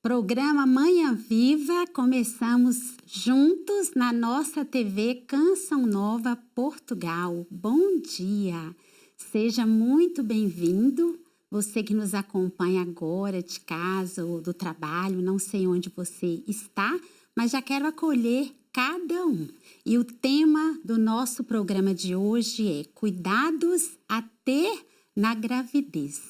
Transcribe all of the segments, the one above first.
Programa Manhã Viva, começamos juntos na nossa TV Canção Nova Portugal. Bom dia! Seja muito bem-vindo, você que nos acompanha agora de casa ou do trabalho, não sei onde você está, mas já quero acolher cada um. E o tema do nosso programa de hoje é Cuidados a ter na gravidez.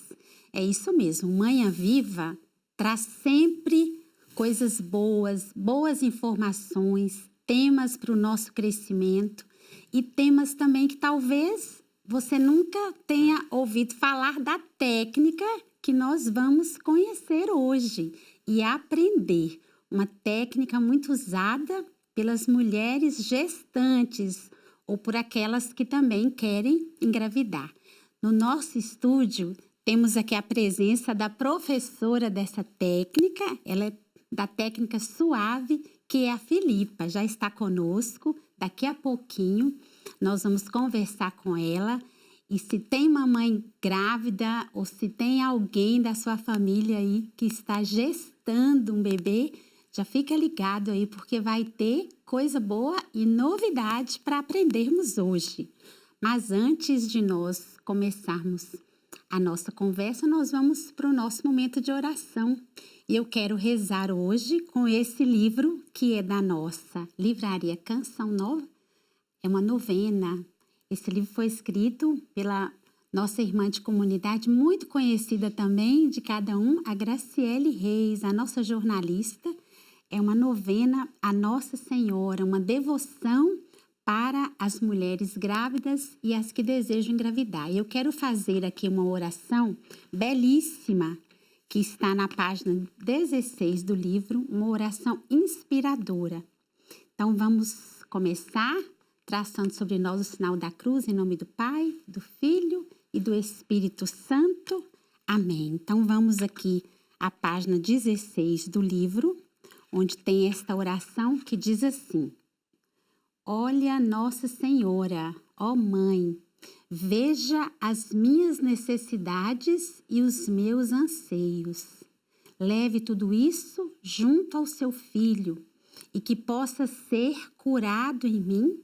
É isso mesmo, Manhã Viva traz sempre coisas boas, boas informações, temas para o nosso crescimento e temas também que talvez você nunca tenha ouvido falar da técnica que nós vamos conhecer hoje e aprender. Uma técnica muito usada pelas mulheres gestantes ou por aquelas que também querem engravidar. No nosso estúdio, temos aqui a presença da professora dessa técnica, ela é da técnica suave, que é a Filipa, já está conosco. Daqui a pouquinho nós vamos conversar com ela. E se tem mamãe grávida ou se tem alguém da sua família aí que está gestando um bebê, já fica ligado aí porque vai ter coisa boa e novidade para aprendermos hoje. Mas antes de nós começarmos a nossa conversa, nós vamos para o nosso momento de oração. E eu quero rezar hoje com esse livro que é da nossa livraria Canção Nova. É uma novena. Esse livro foi escrito pela nossa irmã de comunidade, muito conhecida também de cada um, a Graciele Reis, a nossa jornalista. É uma novena a Nossa Senhora, uma devoção para as mulheres grávidas e as que desejam engravidar. E eu quero fazer aqui uma oração belíssima, que está na página 16 do livro, uma oração inspiradora. Então, vamos começar traçando sobre nós o sinal da cruz, em nome do Pai, do Filho e do Espírito Santo. Amém. Então, vamos aqui à página 16 do livro, onde tem esta oração que diz assim: Olha, Nossa Senhora, ó Mãe, veja as minhas necessidades e os meus anseios. Leve tudo isso junto ao seu Filho e que possa ser curado em mim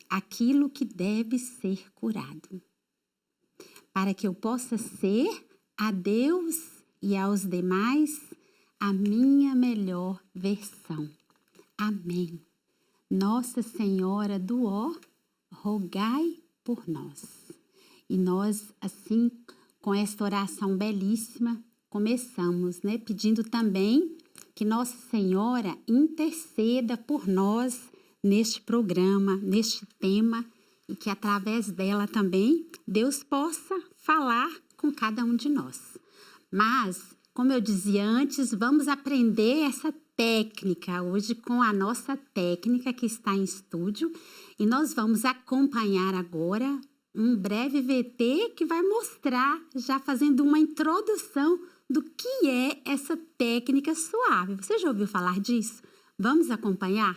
aquilo que deve ser curado, para que eu possa ser a Deus e aos demais a minha melhor versão. Amém. Nossa Senhora do Ó, rogai por nós. E nós, assim, com esta oração belíssima, começamos, né? Pedindo também que Nossa Senhora interceda por nós neste programa, neste tema, e que através dela também Deus possa falar com cada um de nós. Mas, como eu dizia antes, vamos aprender essa técnica hoje com a nossa técnica que está em estúdio e nós vamos acompanhar agora um breve VT que vai mostrar, já fazendo uma introdução do que é essa técnica suave. Você já ouviu falar disso? Vamos acompanhar?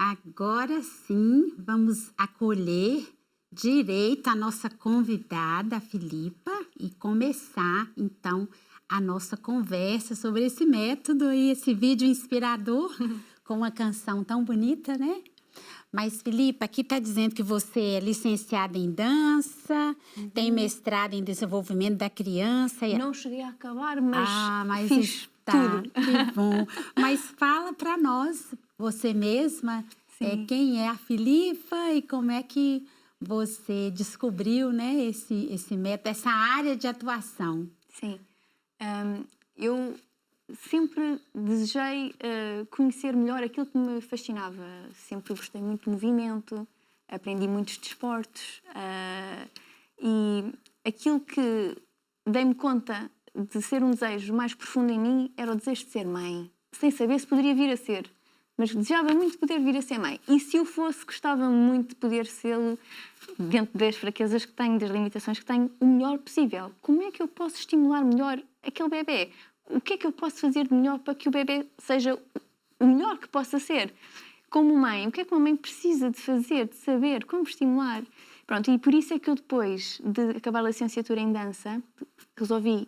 Agora sim, vamos acolher direito a nossa convidada, a Filipa, e começar, então, a nossa conversa sobre esse método e esse vídeo inspirador com uma canção tão bonita, né? Mas, Filipa, aqui está dizendo que você é licenciada em dança, tem mestrado em desenvolvimento da criança. Não cheguei a acabar, mas fiz está, tudo. que bom. Mas fala para nós, você mesma, quem é a Filipa e como é que você descobriu, né, esse método, essa área de atuação. Sim. Eu sempre desejei conhecer melhor aquilo que me fascinava. Sempre gostei muito de movimento, aprendi muitos desportos e aquilo que dei-me conta de ser um desejo mais profundo em mim era o desejo de ser mãe, sem saber se poderia vir a ser. Mas desejava muito poder vir a ser mãe. E se eu fosse, gostava muito de poder ser, dentro das fraquezas que tenho, das limitações que tenho, o melhor possível. Como é que eu posso estimular melhor aquele bebê? O que é que eu posso fazer de melhor para que o bebê seja o melhor que possa ser? Como mãe, o que é que uma mãe precisa de fazer, de saber, como estimular? Pronto, e por isso é que eu, depois de acabar a licenciatura em dança, resolvi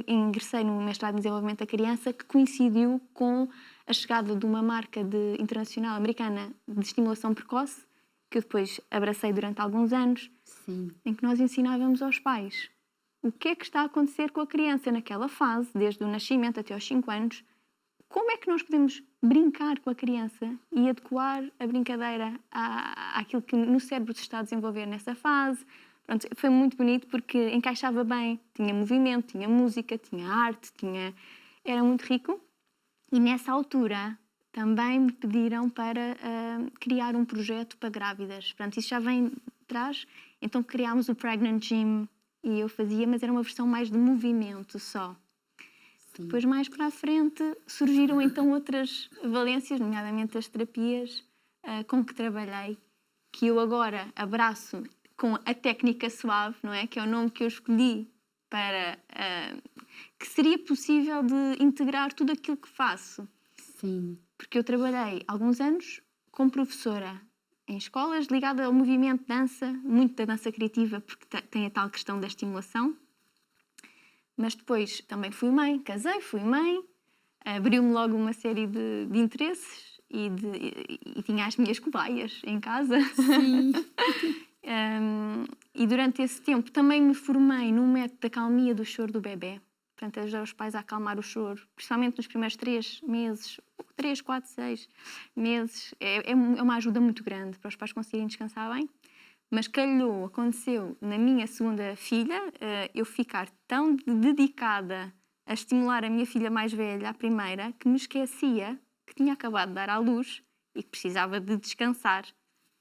ingressei no mestrado em desenvolvimento da criança, que coincidiu com a chegada de uma marca internacional americana de estimulação precoce, que eu depois abracei durante alguns anos. Sim. Em que nós ensinávamos aos pais o que é que está a acontecer com a criança naquela fase, desde o nascimento até aos 5 anos, como é que nós podemos brincar com a criança e adequar a brincadeira àquilo que no cérebro se está a desenvolver nessa fase. Pronto, foi muito bonito porque encaixava bem, tinha movimento, tinha música, tinha arte, era muito rico. E nessa altura também me pediram para criar um projeto para grávidas. Pronto, isso já vem de trás. Então criámos o Pregnant Gym e eu fazia, mas era uma versão mais de movimento só. Sim. Depois, mais para a frente, surgiram então outras valências, nomeadamente as terapias com que trabalhei, que eu agora abraço com a técnica suave, não é? Que é o nome que eu escolhi para que seria possível de integrar tudo aquilo que faço. Sim. Porque eu trabalhei alguns anos como professora em escolas ligada ao movimento de dança, muito da dança criativa, porque tem a tal questão da estimulação. Mas depois também fui mãe, casei, fui mãe, abriu-me logo uma série de interesses e tinha as minhas cobaias em casa. Sim. E durante esse tempo também me formei no método da acalmia do choro do bebê. Portanto, ajudar os pais a acalmar o choro, principalmente nos primeiros 3 meses, 3, 4, 6 meses. É uma ajuda muito grande para os pais conseguirem descansar bem. Mas aconteceu na minha segunda filha, eu ficar tão dedicada a estimular a minha filha mais velha, a primeira, que me esquecia que tinha acabado de dar à luz e que precisava de descansar.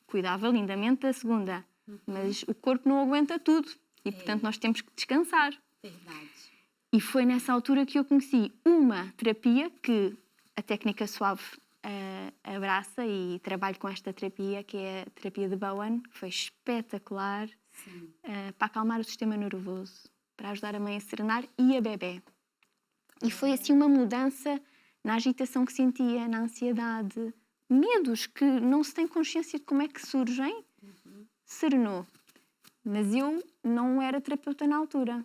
Cuidava lindamente da segunda, mas o corpo não aguenta tudo e, portanto, nós temos que descansar. Verdade. E foi nessa altura que eu conheci uma terapia que a técnica suave abraça e trabalho com esta terapia, que é a terapia de Bowen, que foi espetacular para acalmar o sistema nervoso, para ajudar a mãe a serenar e a bebê. E foi assim uma mudança na agitação que sentia, na ansiedade, medos que não se tem consciência de como é que surgem, serenou. Mas eu não era terapeuta na altura.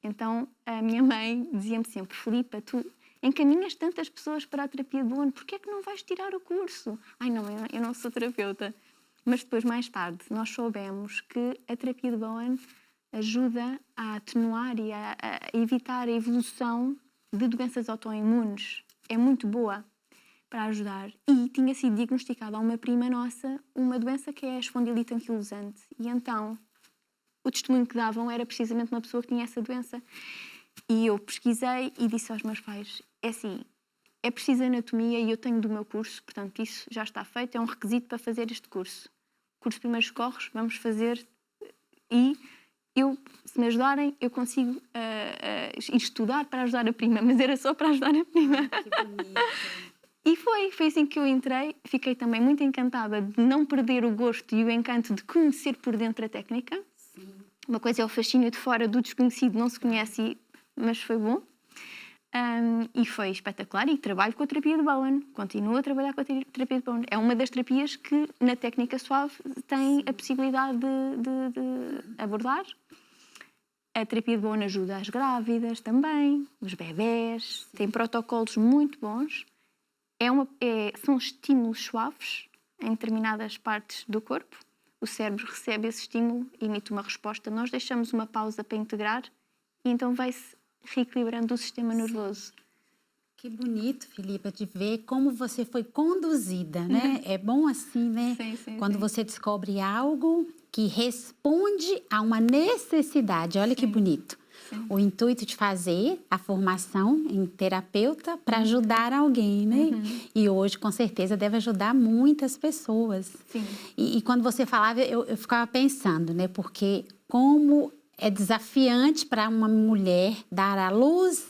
Então a minha mãe dizia-me sempre: Filipa, tu encaminhas tantas pessoas para a terapia de Bowen, porquê é que não vais tirar o curso? Ai não, eu não sou terapeuta. Mas depois, mais tarde, nós soubemos que a terapia de Bowen ajuda a atenuar e a evitar a evolução de doenças autoimunes. É muito boa para ajudar. E tinha sido diagnosticada a uma prima nossa uma doença que é a espondilite anquilosante. E então o testemunho que davam era precisamente uma pessoa que tinha essa doença. E eu pesquisei e disse aos meus pais: é assim, é preciso anatomia e eu tenho do meu curso, portanto isso já está feito, é um requisito para fazer este curso. Curso de primeiros socorros, vamos fazer e se me ajudarem, eu consigo estudar para ajudar a prima, mas era só para ajudar a prima. Que bonito. E foi assim que eu entrei. Fiquei também muito encantada de não perder o gosto e o encanto de conhecer por dentro a técnica. Sim. Uma coisa é o fascínio de fora, do desconhecido, não se conhece, mas foi bom. E foi espetacular. E trabalho com a terapia de Bowen. Continuo a trabalhar com a terapia de Bowen. É uma das terapias que, na técnica suave, tem a possibilidade de abordar. A terapia de Bowen ajuda as grávidas também, os bebés. Tem protocolos muito bons. São estímulos suaves em determinadas partes do corpo. O cérebro recebe esse estímulo e emite uma resposta. Nós deixamos uma pausa para integrar e então vai-se reequilibrando o sistema nervoso. Que bonito, Filipa, de ver como você foi conduzida, né? É bom assim, né? Sim, quando você descobre algo que responde a uma necessidade. Olha que bonito. Sim. O intuito de fazer a formação em terapeuta para ajudar alguém, né? E hoje, com certeza, deve ajudar muitas pessoas. Sim. E quando você falava, eu ficava pensando, né? Porque como é desafiante para uma mulher dar à luz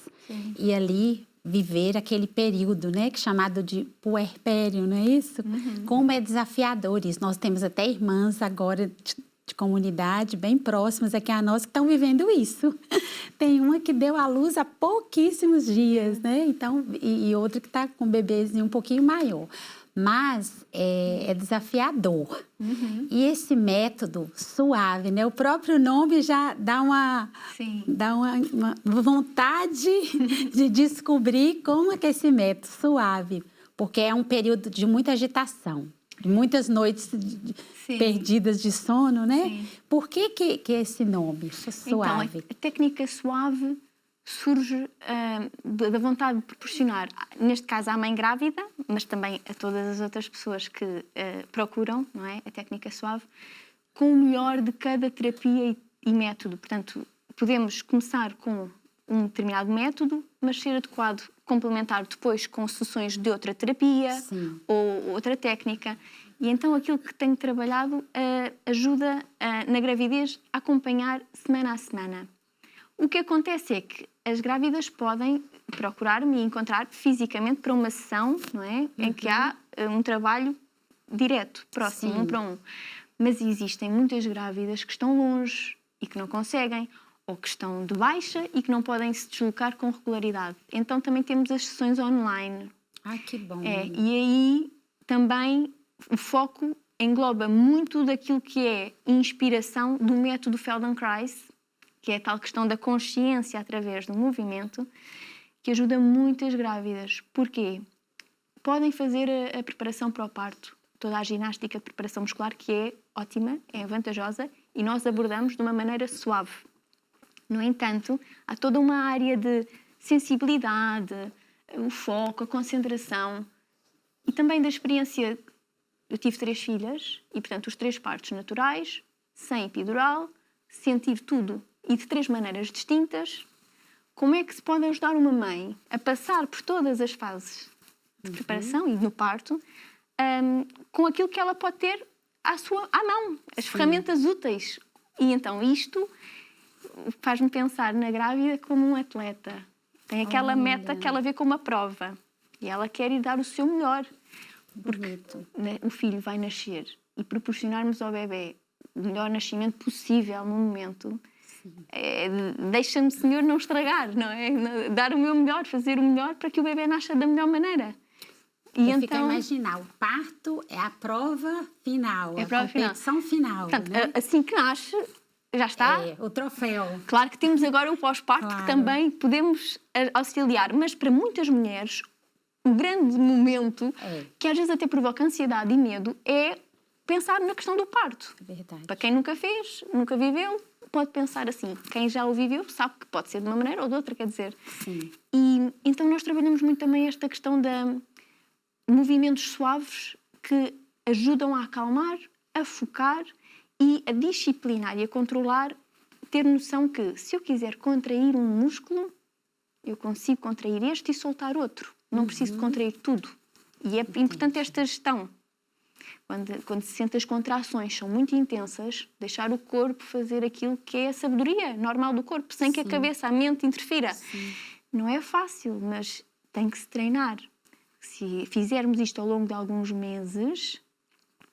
e ali viver aquele período, né, que é chamado de puerpério, não é isso? Como é desafiador isso. Nós temos até irmãs agora de comunidade bem próximas aqui a nós que estão vivendo isso. Tem uma que deu à luz há pouquíssimos dias, né? Então, e outra que está com um bebezinho um pouquinho maior. Mas é desafiador. E esse método suave, né? O próprio nome já dá uma vontade de descobrir como é que é esse método suave. Porque é um período de muita agitação, de muitas noites perdidas de sono, né? Sim. Por que esse nome, suave? Então, a técnica suave surge da vontade de proporcionar, neste caso à mãe grávida, mas também a todas as outras pessoas que procuram, não é, a técnica suave, com o melhor de cada terapia e método. Portanto, podemos começar com um determinado método, mas ser adequado complementar depois com sessões de outra terapia ou outra técnica. E então aquilo que tenho trabalhado ajuda na gravidez a acompanhar semana a semana. O que acontece é que as grávidas podem procurar-me e encontrar fisicamente para uma sessão, não é? Em que há um trabalho direto, próximo, um para um. Mas existem muitas grávidas que estão longe e que não conseguem, ou que estão de baixa e que não podem se deslocar com regularidade. Então também temos as sessões online. Ah, que bom! E aí também o foco engloba muito daquilo que é inspiração do método Feldenkrais, que é a tal questão da consciência através do movimento, que ajuda muitas grávidas. Porquê? Podem fazer a preparação para o parto, toda a ginástica de preparação muscular, que é ótima, é vantajosa, e nós abordamos de uma maneira suave. No entanto, há toda uma área de sensibilidade, o foco, a concentração, e também da experiência. Eu tive 3 filhas, e portanto os 3 partos naturais, sem epidural, sentir tudo e de 3 maneiras distintas. Como é que se pode ajudar uma mãe a passar por todas as fases de preparação e no parto com aquilo que ela pode ter à mão, as ferramentas úteis. E então isto faz-me pensar na grávida como um atleta. Tem aquela meta que ela vê como uma prova e ela quer ir dar o seu melhor. Porque o filho vai nascer e proporcionarmos ao bebê o melhor nascimento possível no momento, deixa-me, Senhor, não estragar, não é? Dar o meu melhor, fazer o melhor para que o bebê nasça da melhor maneira. E eu fico a imaginar, o parto é a prova final, a competição final. Portanto, né? Assim que nasce, já está. O troféu. Claro que temos agora o pós-parto, que também podemos auxiliar, mas para muitas mulheres o grande momento, que às vezes até provoca ansiedade e medo, é pensar na questão do parto. Verdade. Para quem nunca fez, nunca viveu, pode pensar assim. Quem já o viveu sabe que pode ser de uma maneira ou de outra, quer dizer. Sim. E então nós trabalhamos muito também esta questão de movimentos suaves que ajudam a acalmar, a focar e a disciplinar e a controlar, ter noção que se eu quiser contrair um músculo, eu consigo contrair este e soltar outro. Não preciso de contrair tudo. E é importante esta gestão. Quando se sente as contrações são muito intensas, deixar o corpo fazer aquilo que é a sabedoria normal do corpo, sem que a cabeça, a mente interfira. Não é fácil, mas tem que se treinar. Se fizermos isto ao longo de alguns meses,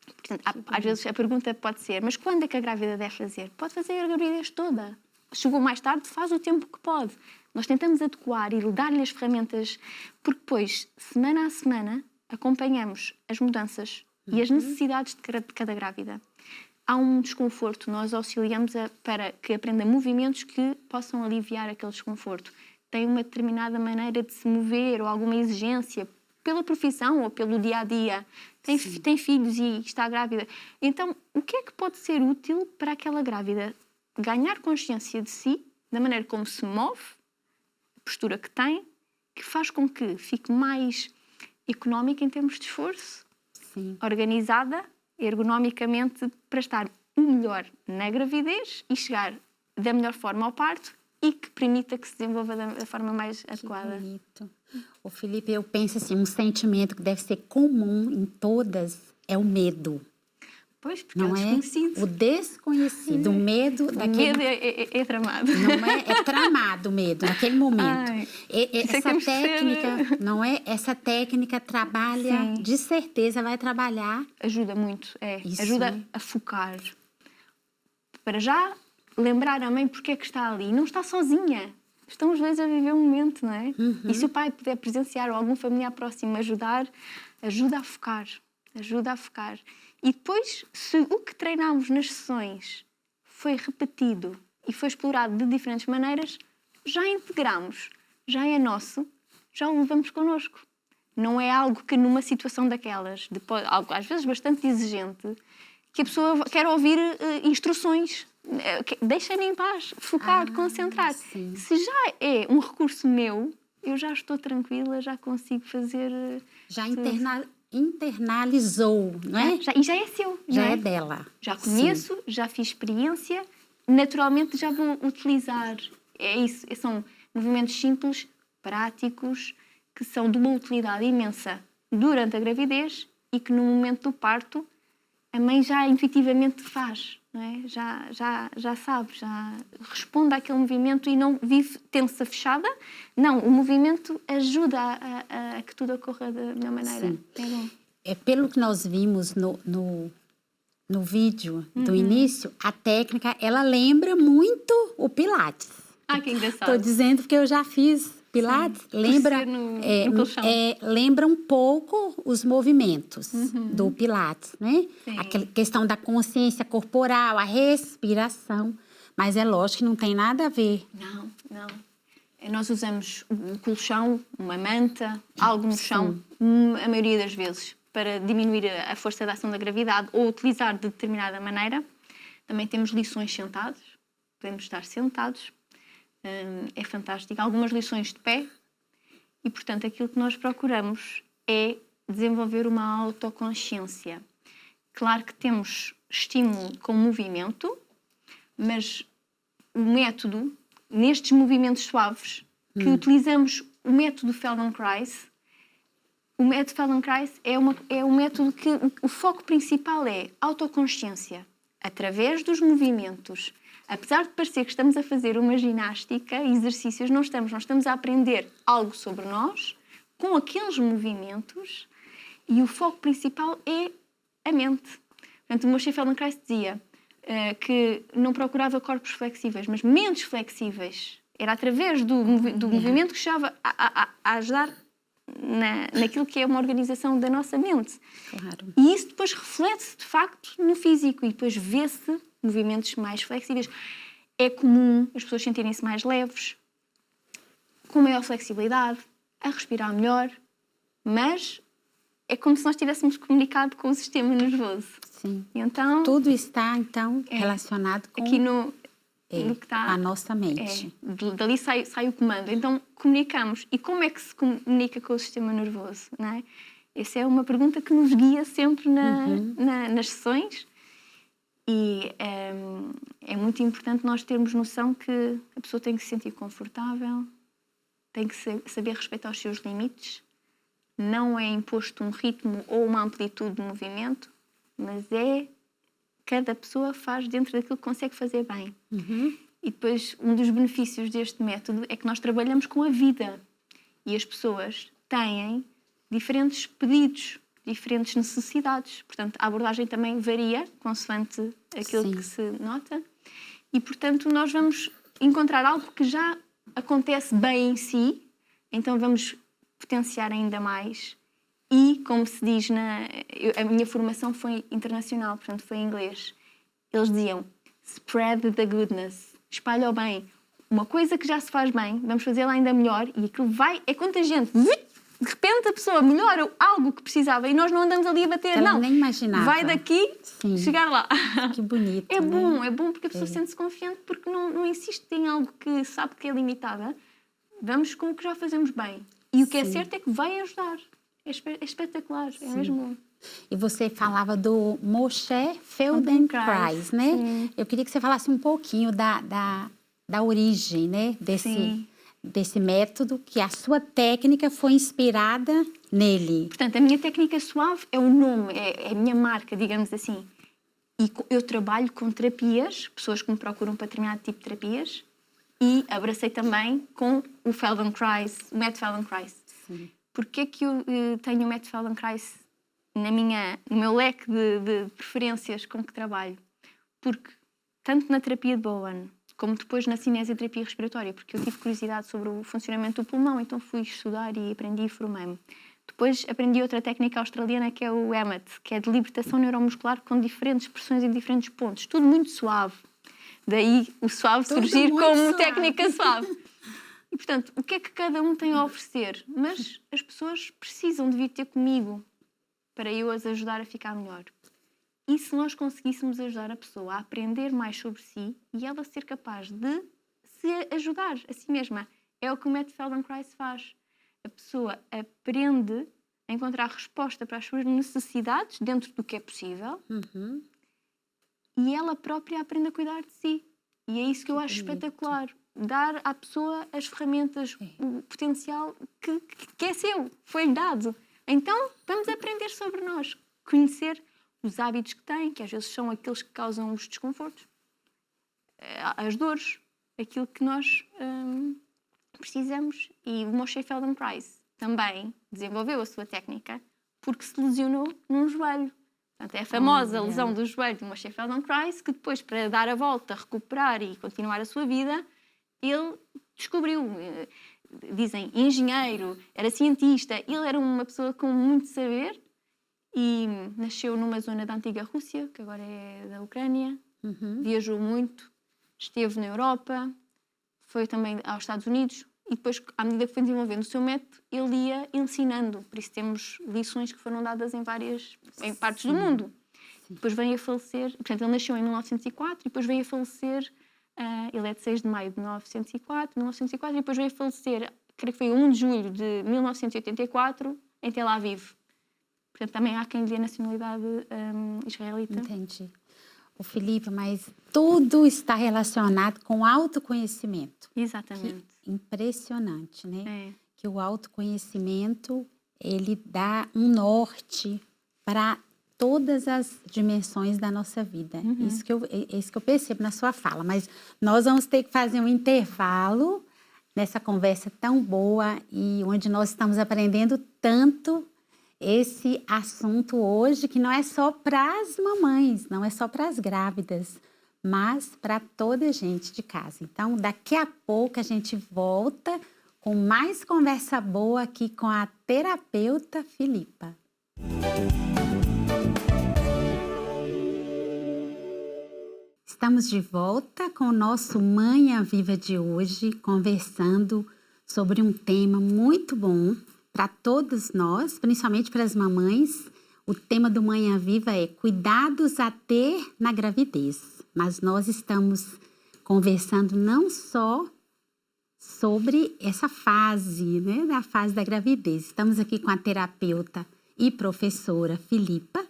portanto, às vezes a pergunta pode ser, mas quando é que a grávida deve fazer? Pode fazer a gravidez toda. chegou mais tarde, faz o tempo que pode. Nós tentamos adequar e dar-lhe as ferramentas, porque depois, semana a semana, acompanhamos as mudanças e as necessidades de cada grávida. Há um desconforto, nós auxiliamos para que aprenda movimentos que possam aliviar aquele desconforto. Tem uma determinada maneira de se mover ou alguma exigência pela profissão ou pelo dia-a-dia. Tem filhos e está grávida. Então, o que é que pode ser útil para aquela grávida ganhar consciência de si, da maneira como se move, a postura que tem, que faz com que fique mais económica em termos de esforço, organizada, ergonomicamente, para estar o melhor na gravidez e chegar da melhor forma ao parto e que permita que se desenvolva da forma mais adequada. Bonito. O Felipe, eu penso assim, um sentimento que deve ser comum em todas é o medo. Pois, porque Não é o desconhecido. O desconhecido, o medo daquele... O medo é tramado. Não é tramado o medo naquele momento. Ai, Essa técnica, não é? Essa técnica trabalha, Sim. de certeza vai trabalhar. Ajuda muito, Isso. ajuda a focar. Para já lembrar a mãe porque é que está ali. Não está sozinha. Estão os dois a viver um momento, não é? E se o pai puder presenciar ou algum familiar próximo ajudar, ajuda a focar. Ajuda a focar. E depois, se o que treinámos nas sessões foi repetido e foi explorado de diferentes maneiras, já integramos, já é nosso, já o levamos connosco. Não é algo que numa situação daquelas, algo às vezes bastante exigente, que a pessoa quer ouvir instruções. Deixa-me em paz, focar, concentrar. Sim. Se já é um recurso meu, eu já estou tranquila, já consigo fazer... Já internalizou, não é? E já é seu. Já não é dela. Já conheço, já fiz experiência, naturalmente já vou utilizar. É isso, são movimentos simples, práticos, que são de uma utilidade imensa durante a gravidez e que no momento do parto a mãe já intuitivamente faz, não é? Já sabe, já responde àquele movimento e não vive tensa, fechada. Não, o movimento ajuda a que tudo ocorra da melhor maneira. Sim. É bom. Pelo que nós vimos no vídeo do início, a técnica, ela lembra muito o Pilates. Ah, que engraçado. Estou dizendo porque eu já fiz Pilates. Sim. Lembra, No colchão. lembra um pouco os movimentos do Pilates, né? Sim. Aquela questão da consciência corporal, a respiração. Mas é lógico que não tem nada a ver. Não. Nós usamos um colchão, uma manta, algo no chão, a maioria das vezes, para diminuir a força de ação da gravidade ou utilizar de determinada maneira. Também temos lições sentados, podemos estar sentados, é fantástico. Algumas lições de pé e, portanto, aquilo que nós procuramos é desenvolver uma autoconsciência. Claro que temos estímulo com movimento, mas o método, nestes movimentos suaves, que utilizamos o método Feldenkrais. O método Feldenkrais é um método que o foco principal é autoconsciência. Através dos movimentos, apesar de parecer que estamos a fazer uma ginástica, exercícios, não estamos. Nós estamos a aprender algo sobre nós, com aqueles movimentos, e o foco principal é a mente. Portanto, o Moshe Feldenkrais dizia que não procurava corpos flexíveis, mas mentes flexíveis. Era através do movimento que chegava a ajudar naquilo que é uma organização da nossa mente. Claro. E isso depois reflete-se, de facto, no físico. E depois vê-se movimentos mais flexíveis. É comum as pessoas sentirem-se mais leves, com maior flexibilidade, a respirar melhor, mas é como se nós tivéssemos comunicado com o sistema nervoso. Sim. Então, tudo está, então, relacionado com, aqui no que está, a nossa mente. Dali sai o comando. Então, comunicamos. E como é que se comunica com o sistema nervoso? Não é? Essa é uma pergunta que nos guia sempre nas sessões. E é muito importante nós termos noção que a pessoa tem que se sentir confortável, tem que saber respeitar os seus limites. Não é imposto um ritmo ou uma amplitude de movimento, mas cada pessoa faz dentro daquilo que consegue fazer bem. E depois, um dos benefícios deste método é que nós trabalhamos com a vida. E as pessoas têm diferentes pedidos, diferentes necessidades. Portanto, a abordagem também varia, consoante aquilo que se nota. E, portanto, nós vamos encontrar algo que já acontece bem em si, então vamos potenciar ainda mais. E, como se diz, a minha formação foi internacional, portanto foi em inglês. Eles diziam, spread the goodness, espalha o bem. Uma coisa que já se faz bem, vamos fazê-la ainda melhor e aquilo é contagiante. De repente a pessoa melhora algo que precisava e nós não andamos ali a bater. Ela não, nem imaginava. Vai daqui, Sim. chegar lá. Que bonito, É bom, né? é bom porque a pessoa sente-se confiante porque não insiste em algo que sabe que é limitada. Vamos com o que já fazemos bem. E o que é certo é que vai ajudar. É espetacular, é mesmo bom. E você falava do Moshe Feldenkrais, né? Sim. Eu queria que você falasse um pouquinho da origem, né? Desse método, que a sua técnica foi inspirada nele. Portanto, a minha técnica suave é o nome, é a minha marca, digamos assim. E eu trabalho com terapias, pessoas que me procuram para determinado tipo de terapias, e abracei também com o Feldenkrais, o método Feldenkrais. Sim. Porquê é que eu tenho o método Feldenkrais no meu leque de preferências com que trabalho? Porque, tanto na terapia de Bowen, como depois na cinesioterapia respiratória, porque eu tive curiosidade sobre o funcionamento do pulmão, então fui estudar e aprendi e formei-me. Depois aprendi outra técnica australiana que é o EMAT, que é de libertação neuromuscular com diferentes pressões em diferentes pontos. Tudo muito suave. Daí o suave surgir como suave. técnica suave. E, portanto, o que é que cada um tem a oferecer? Mas as pessoas precisam de vir ter comigo para eu as ajudar a ficar melhor. E se nós conseguíssemos ajudar a pessoa a aprender mais sobre si e ela ser capaz de se ajudar a si mesma, é o que o método Feldenkrais faz. A pessoa aprende a encontrar resposta para as suas necessidades dentro do que é possível e ela própria aprende a cuidar de si. E é isso que eu acho espetacular. Dar à pessoa as ferramentas, o potencial que é seu, foi-lhe dado. Então, vamos aprender sobre nós, conhecer os hábitos que tem, que às vezes são aqueles que causam os desconfortos, as dores, aquilo que nós precisamos. E o Moshe Feldenkrais também desenvolveu a sua técnica porque se lesionou num joelho. Portanto, é a famosa lesão do joelho do Moshe Feldenkrais que depois, para dar a volta, recuperar e continuar a sua vida, ele descobriu, dizem, engenheiro, era cientista, ele era uma pessoa com muito saber e nasceu numa zona da antiga Rússia, que agora é da Ucrânia, viajou muito, esteve na Europa, foi também aos Estados Unidos e depois, à medida que foi desenvolvendo o seu método, ele ia ensinando. Por isso temos lições que foram dadas em partes do mundo. Depois veio a falecer, portanto, ele nasceu em 1904 e depois veio a falecer, ele é de 6 de maio de 1904, e depois veio a falecer, creio que foi 1 de julho de 1984, em Tel Aviv. Portanto, também há quem lhe dê a nacionalidade israelita. Entendi. O Filipe, mas tudo está relacionado com autoconhecimento. Exatamente. Que impressionante, né? É. Que o autoconhecimento, ele dá um norte para todas as dimensões da nossa vida. Isso que eu percebo na sua fala. Mas nós vamos ter que fazer um intervalo nessa conversa tão boa e onde nós estamos aprendendo tanto esse assunto hoje, que não é só para as mamães, não é só para as grávidas, mas para toda a gente de casa. Então, daqui a pouco a gente volta com mais conversa boa aqui com a terapeuta Filipa. Estamos de volta com o nosso Manhã Viva de hoje, conversando sobre um tema muito bom para todos nós, principalmente para as mamães. O tema do Manhã Viva é cuidados a ter na gravidez. Mas nós estamos conversando não só sobre essa fase, né, da fase da gravidez. Estamos aqui com a terapeuta e professora Filipa,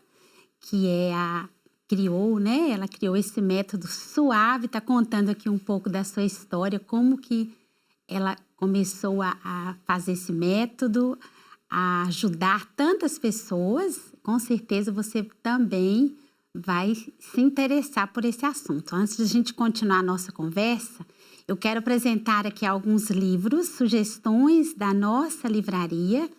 que ela criou esse método suave, está contando aqui um pouco da sua história, como que ela começou a fazer esse método, a ajudar tantas pessoas. Com certeza você também vai se interessar por esse assunto. Antes de a gente continuar a nossa conversa, eu quero apresentar aqui alguns livros, sugestões da nossa livraria,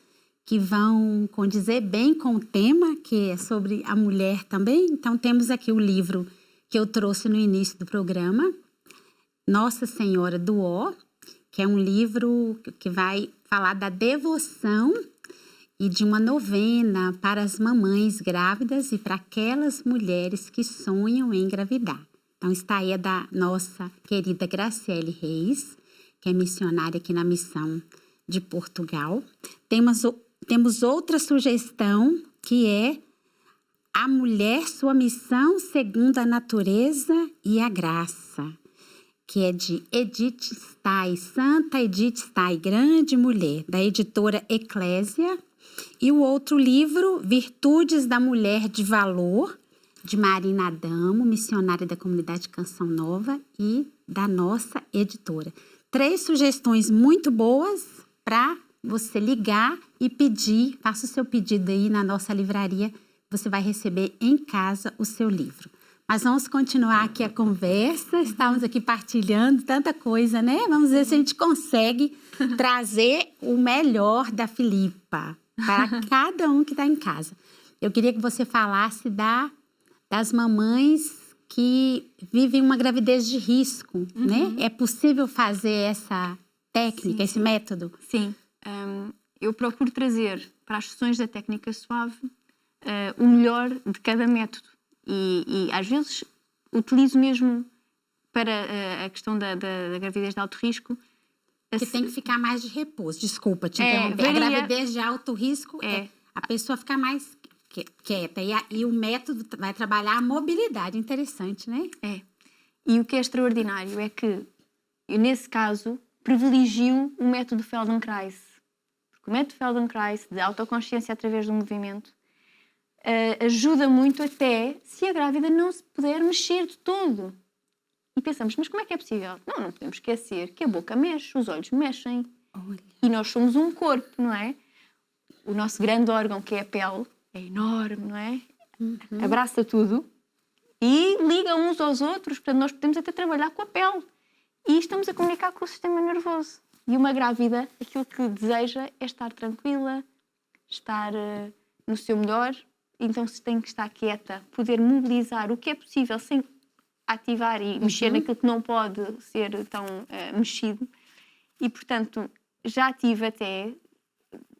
que vão condizer bem com o tema, que é sobre a mulher também. Então, temos aqui o livro que eu trouxe no início do programa, Nossa Senhora do Ó, que é um livro que vai falar da devoção e de uma novena para as mamães grávidas e para aquelas mulheres que sonham em engravidar. Então, está aí a da nossa querida Graciele Reis, que é missionária aqui na Missão de Portugal. Temos outra sugestão, que é A Mulher, Sua Missão segundo a Natureza e a Graça, que é de Edith Stein, Santa Edith Stein, grande mulher, da editora Eclésia. E o outro livro, Virtudes da Mulher de Valor, de Marina Adamo, missionária da comunidade Canção Nova e da nossa editora. 3 sugestões muito boas para você ligar e pedir. Faça o seu pedido aí na nossa livraria, você vai receber em casa o seu livro. Mas vamos continuar aqui a conversa, estamos aqui partilhando tanta coisa, né? Vamos ver se a gente consegue trazer o melhor da Filipa para cada um que está em casa. Eu queria que você falasse das mamães que vivem uma gravidez de risco, né? É possível fazer essa técnica, esse método? Sim. Eu procuro trazer para as sessões da técnica suave o melhor de cada método. E às vezes utilizo mesmo para a questão da gravidez de alto risco. Que tem que ficar mais de repouso. Desculpa te interromper. A gravidez de alto risco a pessoa ficar mais quieta. E o método vai trabalhar a mobilidade. Interessante, né? E o que é extraordinário é que eu, nesse caso, privilegio o método Feldenkrais. Porque o método Feldenkrais, de autoconsciência através do movimento, ajuda muito até se a grávida não se puder mexer de todo. E pensamos, mas como é que é possível? Não podemos esquecer que a boca mexe, os olhos mexem. Olha. E nós somos um corpo, não é? O nosso grande órgão, que é a pele, é enorme, não é? Abraça tudo e liga uns aos outros. Portanto, nós podemos até trabalhar com a pele. E estamos a comunicar com o sistema nervoso. E uma grávida, aquilo que deseja é estar tranquila, estar no seu melhor. Então, se tem que estar quieta, poder mobilizar o que é possível sem ativar e mexer naquilo que não pode ser tão mexido. E, portanto, já tive até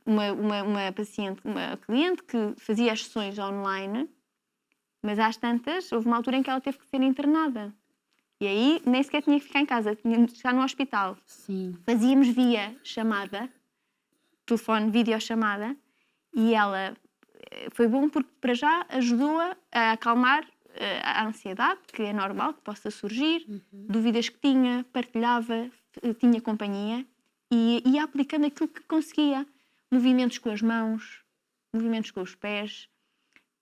uma paciente, uma cliente que fazia as sessões online, mas às tantas, houve uma altura em que ela teve que ser internada. E aí nem sequer tinha que ficar em casa, tinha que estar no hospital. Sim. Fazíamos via chamada, telefone, videochamada, e ela foi bom porque para já ajudou-a a acalmar a ansiedade, que é normal que possa surgir, dúvidas que tinha, partilhava, tinha companhia e ia aplicando aquilo que conseguia. Movimentos com as mãos, movimentos com os pés.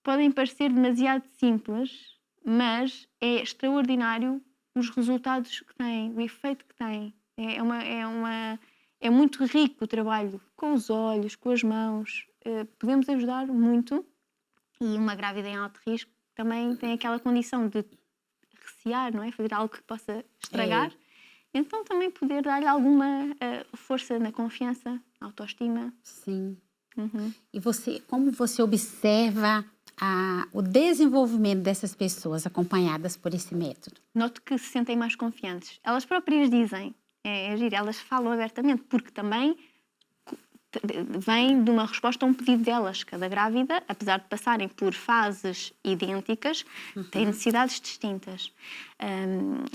Podem parecer demasiado simples, mas é extraordinário os resultados que têm, o efeito que têm. É muito rico o trabalho com os olhos, com as mãos. Podemos ajudar muito. E uma grávida em alto risco também tem aquela condição de recear, não é? Fazer algo que possa estragar. Então também poder dar-lhe alguma força na confiança, na autoestima. Sim. E como você observa o desenvolvimento dessas pessoas acompanhadas por esse método? Noto que se sentem mais confiantes. Elas próprias dizem, elas falam abertamente, porque também vem de uma resposta a um pedido delas. Cada grávida, apesar de passarem por fases idênticas, tem necessidades distintas.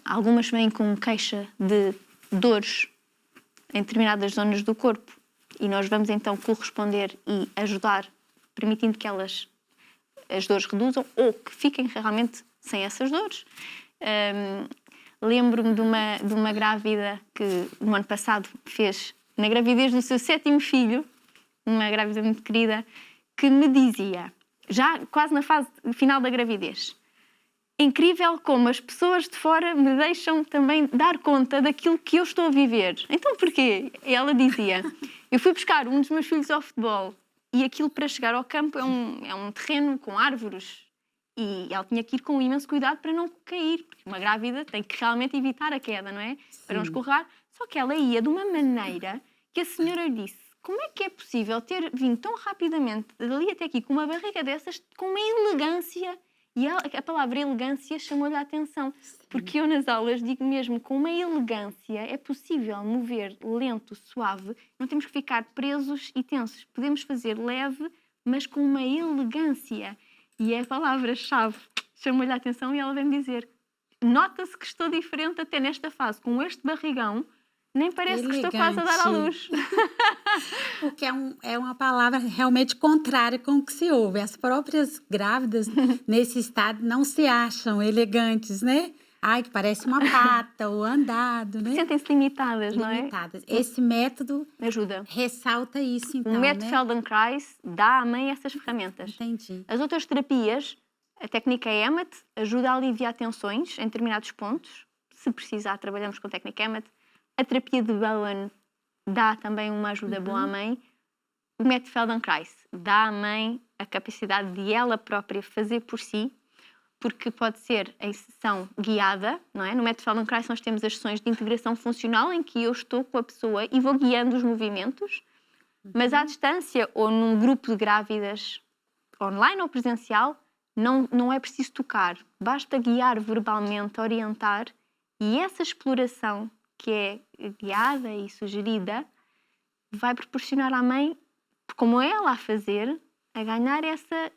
Algumas vêm com queixa de dores em determinadas zonas do corpo e nós vamos então corresponder e ajudar, permitindo que as dores reduzam ou que fiquem realmente sem essas dores. Lembro-me de uma grávida que no ano passado fez, na gravidez do seu 7º filho, uma grávida muito querida, que me dizia, já quase na fase final da gravidez, incrível como as pessoas de fora me deixam também dar conta daquilo que eu estou a viver. Então porquê? Ela dizia, eu fui buscar um dos meus filhos ao futebol e aquilo para chegar ao campo é um terreno com árvores e ela tinha que ir com imenso cuidado para não cair, porque uma grávida tem que realmente evitar a queda, não é? Sim. Para não escorregar. Só que ela ia de uma maneira que a senhora lhe disse, como é que é possível ter vindo tão rapidamente dali até aqui com uma barriga dessas, com uma elegância E a palavra elegância chamou-lhe a atenção, porque eu nas aulas digo mesmo, com uma elegância é possível mover lento, suave, não temos que ficar presos e tensos. Podemos fazer leve, mas com uma elegância. E a palavra-chave chamou-lhe a atenção e ela vem dizer, nota-se que estou diferente até nesta fase, com este barrigão, nem parece que estou quase a dar à luz. Porque é uma palavra realmente contrária com o que se ouve. As próprias grávidas, nesse estado, não se acham elegantes, né? Ai, que parece uma pata ou andado, né? Sentem-se limitadas, não é? Limitadas. Esse método ajuda. Ressalta isso, então, O método né? Feldenkrais dá à mãe essas ferramentas. Entendi. As outras terapias, a técnica EMMET ajuda a aliviar tensões em determinados pontos. Se precisar, trabalhamos com a técnica EMMET. A terapia de Bowen dá também uma ajuda boa à mãe. O método Feldenkrais dá à mãe a capacidade de ela própria fazer por si, porque pode ser em sessão guiada, não é? No método Feldenkrais nós temos as sessões de integração funcional em que eu estou com a pessoa e vou guiando os movimentos, mas à distância ou num grupo de grávidas online ou presencial, não é preciso tocar, basta guiar verbalmente, orientar, e essa exploração que é guiada e sugerida vai proporcionar à mãe, como ela a fazer, a ganhar essa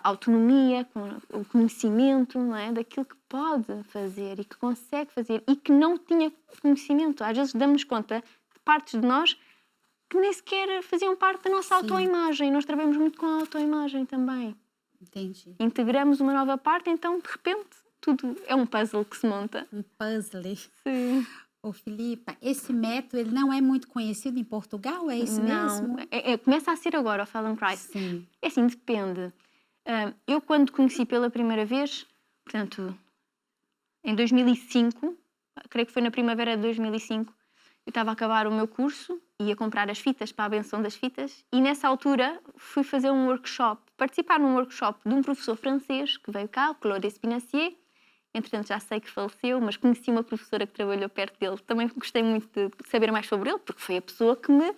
autonomia, o conhecimento, não é? Daquilo que pode fazer e que consegue fazer e que não tinha conhecimento. Às vezes damos conta de partes de nós que nem sequer faziam parte da nossa autoimagem. Nós trabalhamos muito com a autoimagem também. Entendi. Integramos uma nova parte, então de repente tudo é um puzzle que se monta. Um puzzle. Sim. Ô, Filipa, esse método ele não é muito conhecido em Portugal, é isso mesmo? Começa a ser agora o Feldenkrais. Sim. É assim, depende. Eu quando conheci pela primeira vez, portanto, em 2005, creio que foi na primavera de 2005, eu estava a acabar o meu curso, ia comprar as fitas para a benção das fitas e nessa altura fui fazer um workshop, participar num workshop de um professor francês que veio cá, o Claude Espinacier. Entretanto, já sei que faleceu, mas conheci uma professora que trabalhou perto dele. Também gostei muito de saber mais sobre ele, porque foi a pessoa que me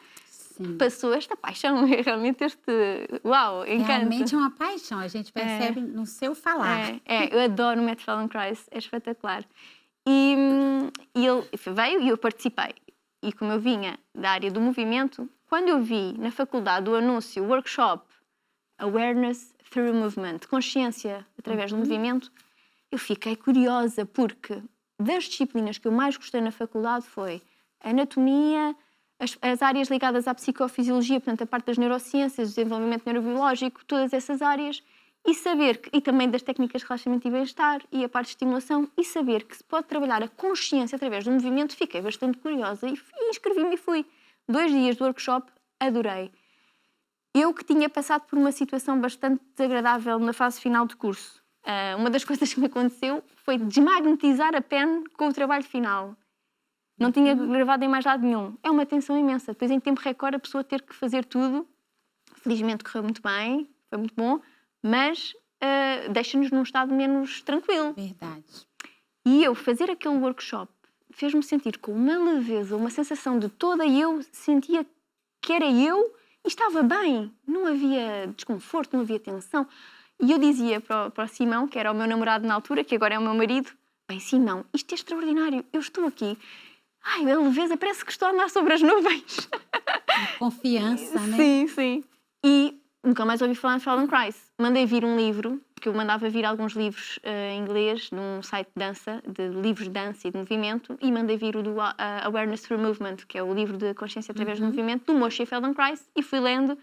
passou esta paixão. Realmente uau, encanta. Realmente é uma paixão, a gente percebe no seu falar. Eu adoro o método Feldenkrais, é espetacular. E ele veio e eu participei. E como eu vinha da área do movimento, quando eu vi na faculdade o anúncio, workshop, Awareness Through Movement, consciência através do movimento, eu fiquei curiosa porque das disciplinas que eu mais gostei na faculdade foi a anatomia, as áreas ligadas à psicofisiologia, portanto a parte das neurociências, o desenvolvimento neurobiológico, todas essas áreas, e também das técnicas de relaxamento e bem-estar e a parte de estimulação, e saber que se pode trabalhar a consciência através do movimento, fiquei bastante curiosa e inscrevi-me e fui. 2 dias de workshop, adorei. Eu que tinha passado por uma situação bastante desagradável na fase final do curso, uma das coisas que me aconteceu foi desmagnetizar a pen com o trabalho final. Não tinha gravado em mais lado nenhum. É uma tensão imensa. Depois, em tempo recorde, a pessoa ter que fazer tudo. Felizmente correu muito bem, foi muito bom, mas deixa-nos num estado menos tranquilo. Verdade. E eu fazer aquele workshop fez-me sentir com uma leveza, uma sensação de toda eu sentia que era eu e estava bem. Não havia desconforto, não havia tensão. E eu dizia para o Simão, que era o meu namorado na altura, que agora é o meu marido, bem, Simão, isto é extraordinário, eu estou aqui. Ai, a leveza, parece que estou a andar sobre as nuvens. Confiança, né? Sim, sim. E nunca mais ouvi falar de Feldenkrais. Mandei vir um livro, porque eu mandava vir alguns livros em inglês, num site de dança, de livros de dança e de movimento, e mandei vir o do Awareness Through Movement, que é o livro de consciência através do movimento, do Moshe Feldenkrais, e fui lendo.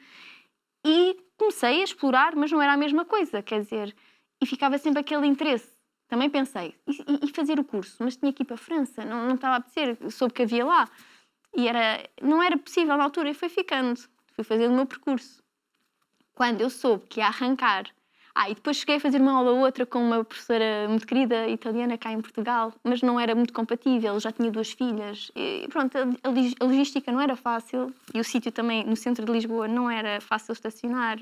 E comecei a explorar, mas não era a mesma coisa, quer dizer, e ficava sempre aquele interesse. Também pensei, e fazer o curso? Mas tinha que ir para a França, não estava a apetecer, soube que havia lá. E não era possível na altura, e foi ficando. Fui fazendo o meu percurso. Quando eu soube que ia arrancar... e depois cheguei a fazer uma aula ou outra com uma professora muito querida, italiana, cá em Portugal, mas não era muito compatível, já tinha 2 filhas. E pronto, a logística não era fácil, e o sítio também, no centro de Lisboa, não era fácil estacionar.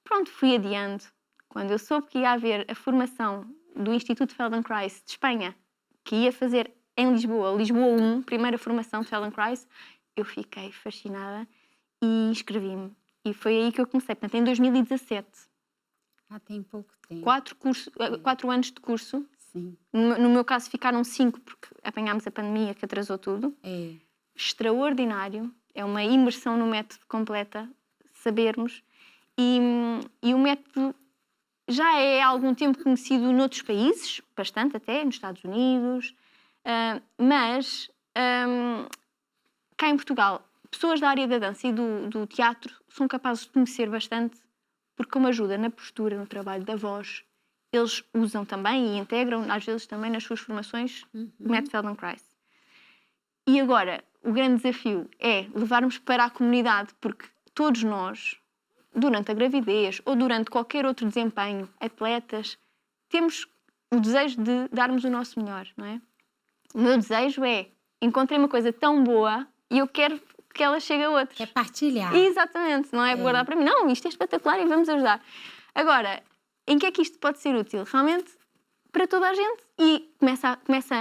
Pronto, fui adiando. Quando eu soube que ia haver a formação do Instituto Feldenkrais de Espanha, que ia fazer em Lisboa, Lisboa 1, primeira formação de Feldenkrais, eu fiquei fascinada e inscrevi-me. E foi aí que eu comecei, portanto, em 2017. Tem pouco tempo. 4 anos de curso. Sim. No meu caso ficaram 5, porque apanhámos a pandemia que atrasou tudo. Extraordinário. É uma imersão no método completa, sabermos. E o método já é há algum tempo conhecido noutros países, bastante até, nos Estados Unidos, mas cá em Portugal, pessoas da área da dança e do teatro são capazes de conhecer bastante, porque como ajuda na postura, no trabalho da voz, eles usam também e integram, às vezes também nas suas formações, o método Feldenkrais. E agora, o grande desafio é levarmos para a comunidade, porque todos nós, durante a gravidez ou durante qualquer outro desempenho, atletas, temos o desejo de darmos o nosso melhor, não é? O meu desejo é, encontrei uma coisa tão boa e eu quero que ela chegue a outros. É partilhar. Exatamente, não é guardar para mim. Não, isto é espetacular e vamos ajudar. Agora, em que é que isto pode ser útil? Realmente, para toda a gente. E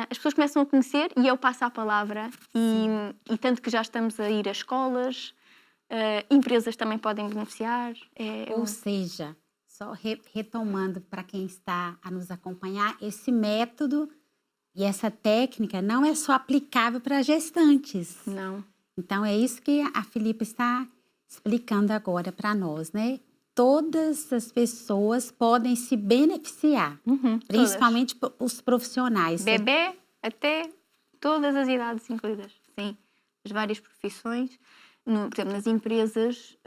as pessoas começam a conhecer e eu passo a palavra. E tanto que já estamos a ir a escolas, empresas também podem beneficiar. Ou seja, só retomando para quem está a nos acompanhar, esse método e essa técnica não é só aplicável para gestantes. Não. Então, é isso que a Filipa está explicando agora para nós, né? Todas as pessoas podem se beneficiar, principalmente os profissionais. Bebê até todas as idades incluídas, sim. As várias profissões. Por exemplo, nas empresas,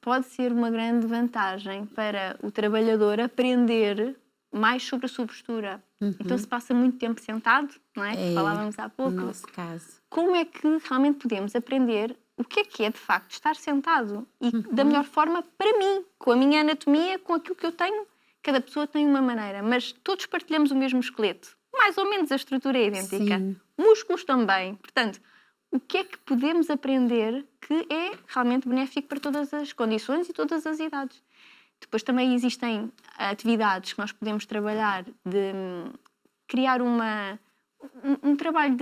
pode ser uma grande vantagem para o trabalhador aprender mais sobre a sua postura. Então se passa muito tempo sentado, não é? Falávamos há pouco. No nosso caso. Como é que realmente podemos aprender o que é de facto estar sentado e da melhor forma para mim, com a minha anatomia, com aquilo que eu tenho. Cada pessoa tem uma maneira, mas todos partilhamos o mesmo esqueleto. Mais ou menos a estrutura é idêntica. Sim. Músculos também. Portanto, o que é que podemos aprender que é realmente benéfico para todas as condições e todas as idades? Depois também existem atividades que nós podemos trabalhar de criar um trabalho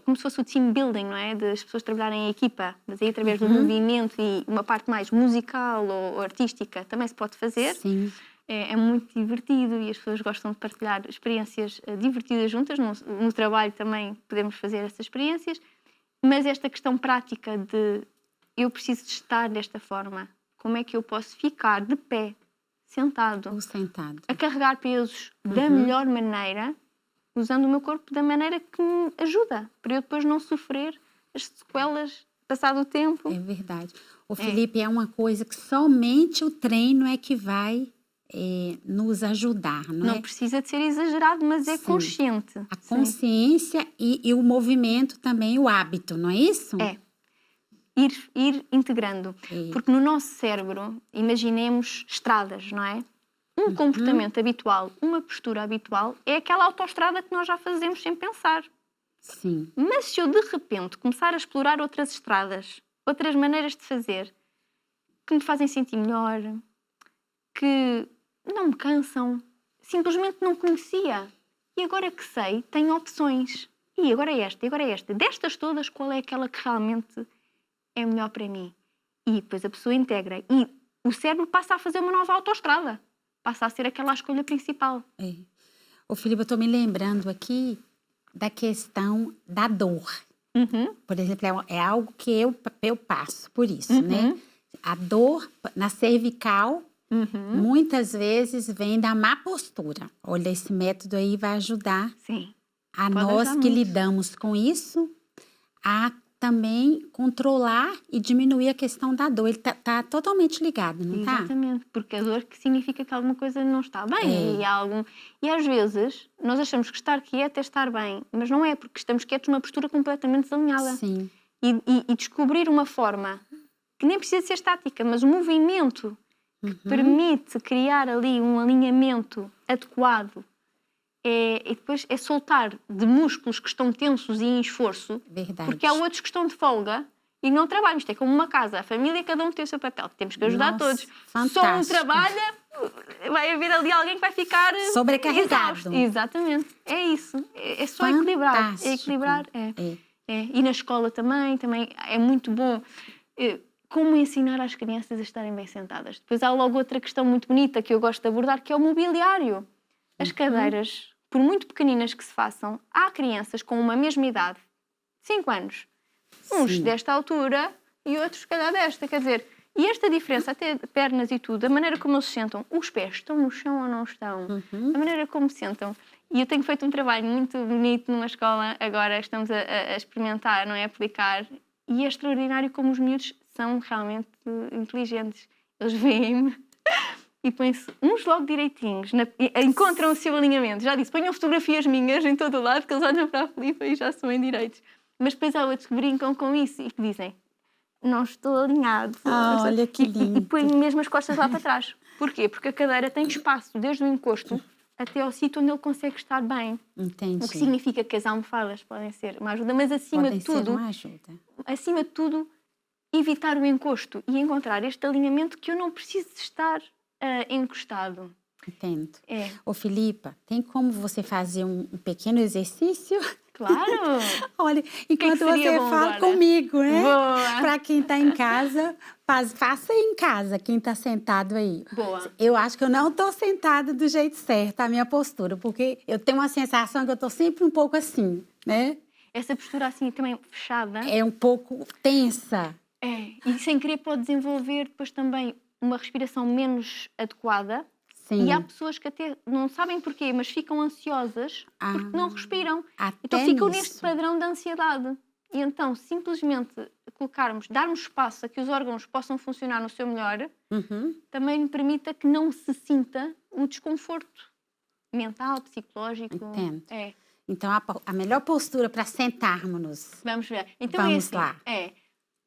como se fosse o team building, não é? De as pessoas trabalharem em equipa, mas aí através do movimento e uma parte mais musical ou artística também se pode fazer. Sim. É muito divertido e as pessoas gostam de partilhar experiências divertidas juntas. No trabalho também podemos fazer essas experiências, mas esta questão prática de eu preciso de estar desta forma, como é que eu posso ficar de pé, sentado, Ou sentado. a carregar pesos da melhor maneira, usando o meu corpo da maneira que me ajuda, para eu depois não sofrer as sequelas passado o tempo. É verdade. O Felipe, é uma coisa que somente o treino é que vai nos ajudar, não é? Não precisa de ser exagerado, mas é consciente. A consciência e o movimento também, o hábito, não é isso? É. Ir integrando. Porque no nosso cérebro, imaginemos estradas, não é? Um comportamento habitual, uma postura habitual, é aquela autoestrada que nós já fazemos sem pensar. Sim. Mas se eu de repente começar a explorar outras estradas, outras maneiras de fazer, que me fazem sentir melhor, que não me cansam, simplesmente não conhecia. E agora que sei, tenho opções. E agora é esta, e agora é esta. Destas todas, qual é aquela que realmente é melhor para mim? E depois a pessoa integra. E o cérebro passa a fazer uma nova autoestrada. Passa a ser aquela a escolha principal. Ô, Filipe, eu estou me lembrando aqui da questão da dor. Por exemplo, é algo que eu passo por isso, né? A dor na cervical, muitas vezes vem da má postura. Olha, esse método aí vai ajudar a nós que lidamos com isso a também controlar e diminuir a questão da dor. Ele tá totalmente ligado, não tá? Exatamente, porque a dor que significa que alguma coisa não está bem. E às vezes nós achamos que estar quieto é estar bem, mas não é, porque estamos quietos numa postura completamente desalinhada. Sim. E descobrir uma forma que nem precisa ser estática, mas um movimento que permite criar ali um alinhamento adequado. E depois é soltar de músculos que estão tensos e em esforço. Verdade. Porque há outros que estão de folga e não trabalham. Isto é como uma casa. A família, cada um tem o seu papel. Temos que ajudar todos. Fantástico. Só um trabalha, vai haver ali alguém que vai ficar sobrecarregado. Exausto. Exatamente. É isso. É só equilibrar. É equilibrar. E na escola também é muito bom como ensinar às crianças a estarem bem sentadas. Depois há logo outra questão muito bonita que eu gosto de abordar, que é o mobiliário. As cadeiras, por muito pequeninas que se façam, há crianças com uma mesma idade, 5 anos, uns desta altura e outros, se calhar, desta. Quer dizer, e esta diferença, até de pernas e tudo, a maneira como eles se sentam, os pés estão no chão ou não estão, a maneira como se sentam. E eu tenho feito um trabalho muito bonito numa escola, agora estamos a experimentar, não é? Aplicar. E é extraordinário como os miúdos são realmente inteligentes. Eles veem-me e põem-se uns logo direitinhos, encontram o seu alinhamento. Já disse, ponham fotografias minhas em todo o lado, que eles olham para a Filipa e já são em direitos. Mas depois há outros que brincam com isso e que dizem, não estou alinhado. Olha que lindo. E põem mesmo as costas lá para trás. Porquê? Porque a cadeira tem espaço desde o encosto até ao sítio onde ele consegue estar bem. Entendi. O que significa que as almofadas podem ser uma ajuda, mas acima de tudo, evitar o encosto e encontrar este alinhamento que eu não preciso de estar encostado. Entendo. É. Ô, Filipa, tem como você fazer um pequeno exercício? Claro! Olha, enquanto você fala comigo, né? Boa! Para quem está em casa, faça aí em casa, quem está sentado aí. Boa! Eu acho que eu não estou sentada do jeito certo, a minha postura, porque eu tenho uma sensação que eu estou sempre um pouco assim, né? Essa postura assim também fechada. É um pouco tensa. É, e sem querer pode desenvolver depois também uma respiração menos adequada. Sim. E há pessoas que até não sabem porquê, mas ficam ansiosas porque não respiram. Então ficam neste padrão de ansiedade. E então, simplesmente darmos espaço a que os órgãos possam funcionar no seu melhor, também permita que não se sinta o desconforto mental, psicológico. Entendo. É. Então, a melhor postura para sentarmos-nos. Vamos ver. Então, Vamos assim, lá.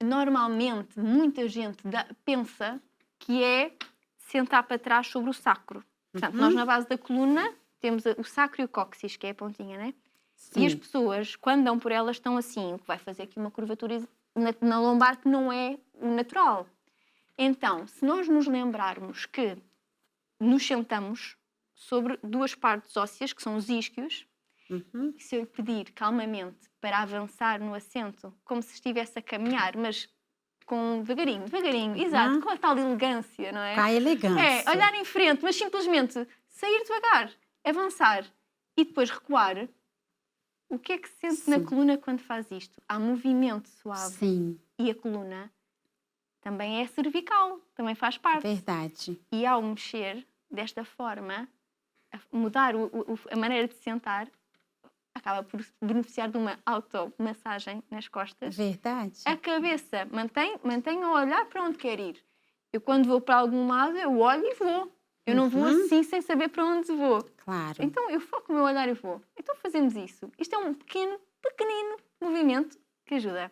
Normalmente, muita gente pensa que é sentar para trás sobre o sacro. Portanto, nós na base da coluna temos o sacro e o cóccix, que é a pontinha, né? Sim. E as pessoas, quando dão por elas, estão assim, o que vai fazer aqui uma curvatura na lombar que não é o natural. Então, se nós nos lembrarmos que nos sentamos sobre duas partes ósseas, que são os isquios, e se eu lhe pedir calmamente para avançar no assento, como se estivesse a caminhar, mas devagarinho, exato, com a tal elegância, não é? Com a elegância. Olhar em frente, mas simplesmente sair devagar, avançar e depois recuar. O que é que se sente na coluna quando faz isto? Há movimento suave. Sim. E a coluna também é cervical, também faz parte. Verdade. E ao mexer desta forma, mudar a maneira de sentar, acaba por beneficiar de uma automassagem nas costas. Verdade. A cabeça mantém a olhar para onde quer ir. Eu, quando vou para algum lado, eu olho e vou. Eu não vou assim sem saber para onde vou. Claro. Então, eu foco o meu olhar e vou. Então, fazemos isso. Isto é um pequenino movimento que ajuda.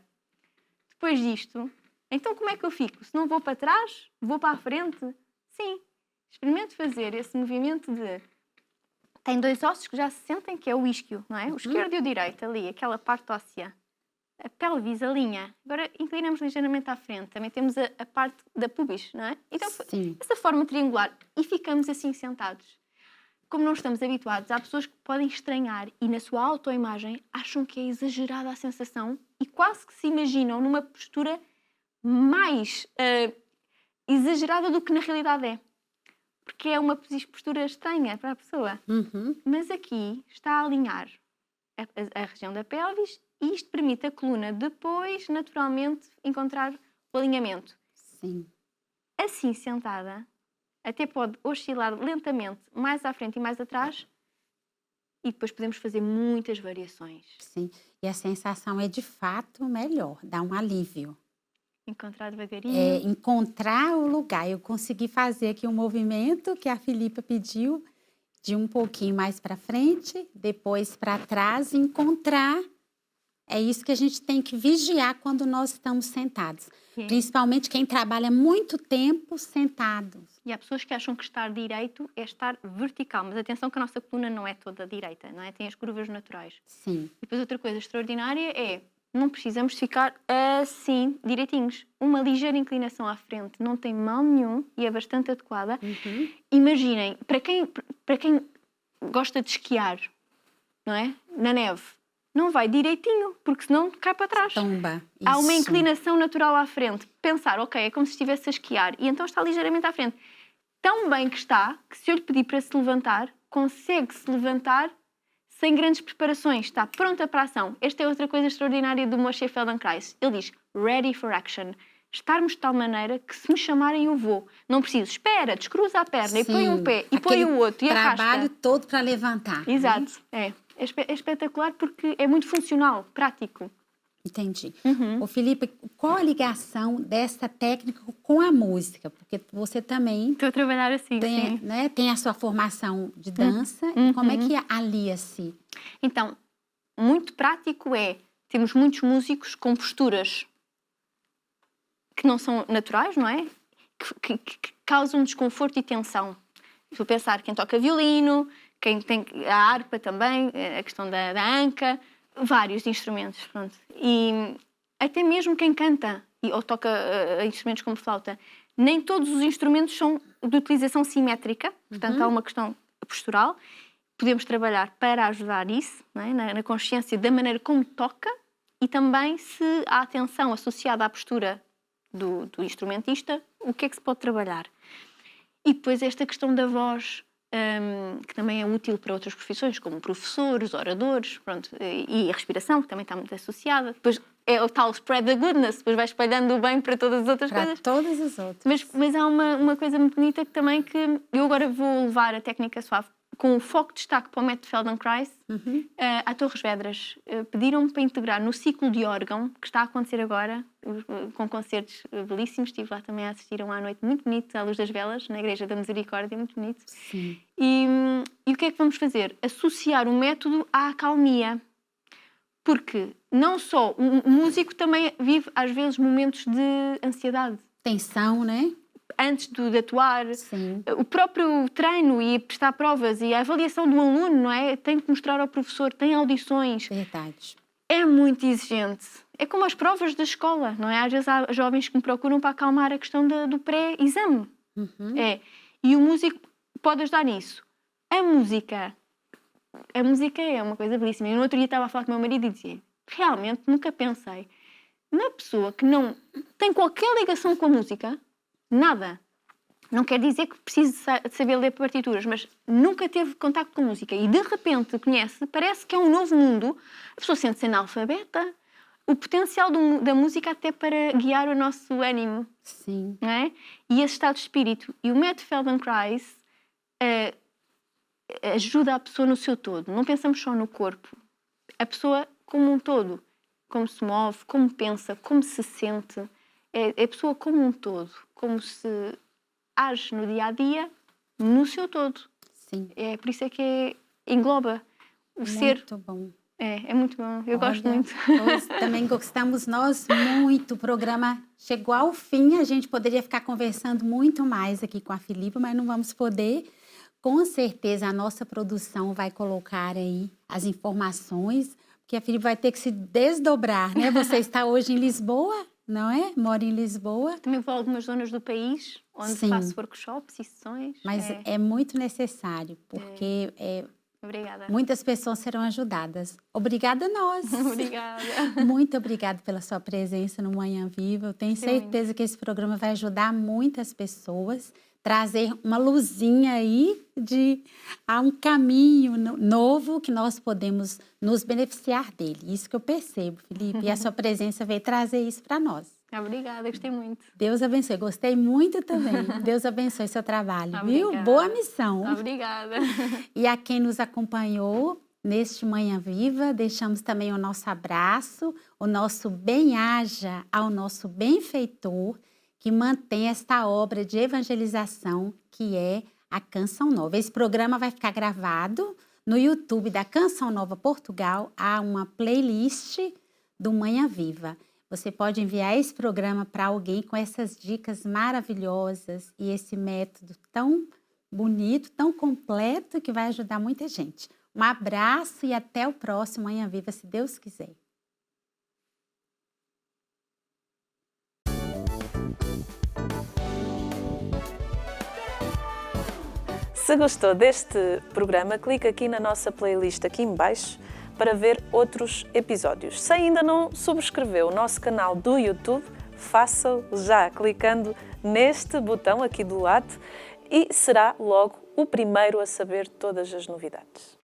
Depois disto, então como é que eu fico? Se não vou para trás, vou para a frente? Sim. Experimente fazer esse movimento de... Tem dois ossos que já se sentem, que é o isquio, não é? O esquerdo e o direito, ali, aquela parte óssea. A pelvis, a linha. Agora inclinamos ligeiramente à frente. Também temos a parte da pubis, não é? Então, essa forma triangular. E ficamos assim sentados. Como não estamos habituados, há pessoas que podem estranhar e na sua autoimagem acham que é exagerada a sensação e quase que se imaginam numa postura mais exagerada do que na realidade é. Porque é uma postura estranha para a pessoa. Mas aqui está a alinhar a região da pelvis e isto permite a coluna depois, naturalmente, encontrar o alinhamento. Sim. Assim, sentada, até pode oscilar lentamente mais à frente e mais atrás e depois podemos fazer muitas variações. Sim. E a sensação é de fato melhor, dá um alívio. Encontrar devagarinho. Encontrar o lugar. Eu consegui fazer aqui um movimento que a Filipa pediu, de um pouquinho mais para frente, depois para trás, encontrar. É isso que a gente tem que vigiar quando nós estamos sentados. Principalmente quem trabalha muito tempo sentado. E há pessoas que acham que estar direito é estar vertical. Mas atenção que a nossa coluna não é toda direita, não é? Tem as curvas naturais. Sim. E depois outra coisa extraordinária é... Não precisamos ficar assim, direitinhos. Uma ligeira inclinação à frente não tem mal nenhum e é bastante adequada. Imaginem, para quem gosta de esquiar, não é? Na neve, não vai direitinho, porque senão cai para trás. Tomba. Há uma Isso. inclinação natural à frente. Pensar, ok, é como se estivesse a esquiar, e então está ligeiramente à frente. Tão bem que está, que se eu lhe pedir para se levantar, consegue se levantar sem grandes preparações, está pronta para a ação. Esta é outra coisa extraordinária do Moshe Feldenkrais. Ele diz, ready for action. Estarmos de tal maneira que se me chamarem eu vou. Não preciso, espera, descruza a perna, Sim, e põe um pé, e põe o outro, e arrasta. Trabalho todo para levantar. Exato, é espetacular porque é muito funcional, prático. Entendi. Ô, Filipe, qual a ligação dessa técnica com a música? Porque você também Estou a trabalhar assim, tem, sim. né, tem a sua formação de dança. E como é que alia-se? Então, muito prático temos muitos músicos com posturas que não são naturais, não é? Que causam desconforto e tensão. Vou pensar quem toca violino, quem tem a harpa também, a questão da anca, vários instrumentos, pronto. E até mesmo quem canta ou toca instrumentos como flauta, nem todos os instrumentos são de utilização simétrica, portanto há uma questão postural. Podemos trabalhar para ajudar isso, não é? na consciência da maneira como toca e também se há atenção associada à postura do instrumentista, o que é que se pode trabalhar. E depois esta questão da voz, que também é útil para outras profissões, como professores, oradores, pronto, e a respiração, que também está muito associada. Depois é o tal spread the goodness, depois vai espalhando o bem para todas as outras coisas. Para todas as outras. Mas há uma coisa muito bonita que também que eu agora vou levar a técnica suave com o foco de destaque para o método Feldenkrais, a Torres Vedras. Pediram-me para integrar no ciclo de órgão, que está a acontecer agora, com concertos belíssimos. Estive lá também a assistir a uma noite muito bonita, à luz das velas, na Igreja da Misericórdia, muito bonito. Sim. E o que é que vamos fazer? Associar o método à acalmia. Porque não só, o músico também vive às vezes momentos de ansiedade. Tensão, né? Antes de atuar, Sim. o próprio treino e prestar provas e a avaliação do aluno, não é? Tem que mostrar ao professor, tem audições. Verdade. É muito exigente. É como as provas da escola, não é? Às vezes há jovens que me procuram para acalmar a questão do pré-exame. E o músico pode ajudar nisso. A música é uma coisa belíssima. Eu no outro dia estava a falar com o meu marido e dizia, realmente nunca pensei na pessoa que não tem qualquer ligação com a música, nada. Não quer dizer que precise saber ler partituras, mas nunca teve contacto com a música e de repente conhece, parece que é um novo mundo, a pessoa sente-se analfabeta. O potencial da música até para guiar o nosso ânimo. Sim. Não é? E esse estado de espírito. E o método Feldenkrais ajuda a pessoa no seu todo. Não pensamos só no corpo. A pessoa como um todo. Como se move, como pensa, como se sente. É a pessoa como um todo. Como se age no dia-a-dia, no seu todo. Sim. É por isso é que engloba o ser. Muito bom. É muito bom. Eu gosto muito. Nós também gostamos nós muito. O programa chegou ao fim. A gente poderia ficar conversando muito mais aqui com a Filipe, mas não vamos poder. Com certeza a nossa produção vai colocar aí as informações, porque a Filipe vai ter que se desdobrar, né? Você está hoje em Lisboa, não é? Mora em Lisboa. Também vou a algumas zonas do país, onde Sim. faço workshops e sessões. Mas é muito necessário, porque Obrigada. muitas pessoas serão ajudadas. Obrigada a nós. Obrigada. Muito obrigada pela sua presença no Manhã Viva. Eu tenho certeza que esse programa vai ajudar muitas pessoas, trazer uma luzinha aí a um caminho novo que nós podemos nos beneficiar dele. Isso que eu percebo, Filipe. E a sua presença veio trazer isso para nós. Obrigada, gostei muito. Deus abençoe. Gostei muito também. Deus abençoe seu trabalho, viu? Boa missão. Obrigada. E a quem nos acompanhou neste Manhã Viva, deixamos também o nosso abraço, o nosso bem-aja ao nosso benfeitor, que mantém esta obra de evangelização que é a Canção Nova. Esse programa vai ficar gravado no YouTube da Canção Nova Portugal. Há uma playlist do Manhã Viva. Você pode enviar esse programa para alguém com essas dicas maravilhosas e esse método tão bonito, tão completo, que vai ajudar muita gente. Um abraço e até o próximo Manhã Viva, se Deus quiser. Se gostou deste programa, clique aqui na nossa playlist aqui em baixo para ver outros episódios. Se ainda não subscreveu o nosso canal do YouTube, faça-o já clicando neste botão aqui do lado e será logo o primeiro a saber todas as novidades.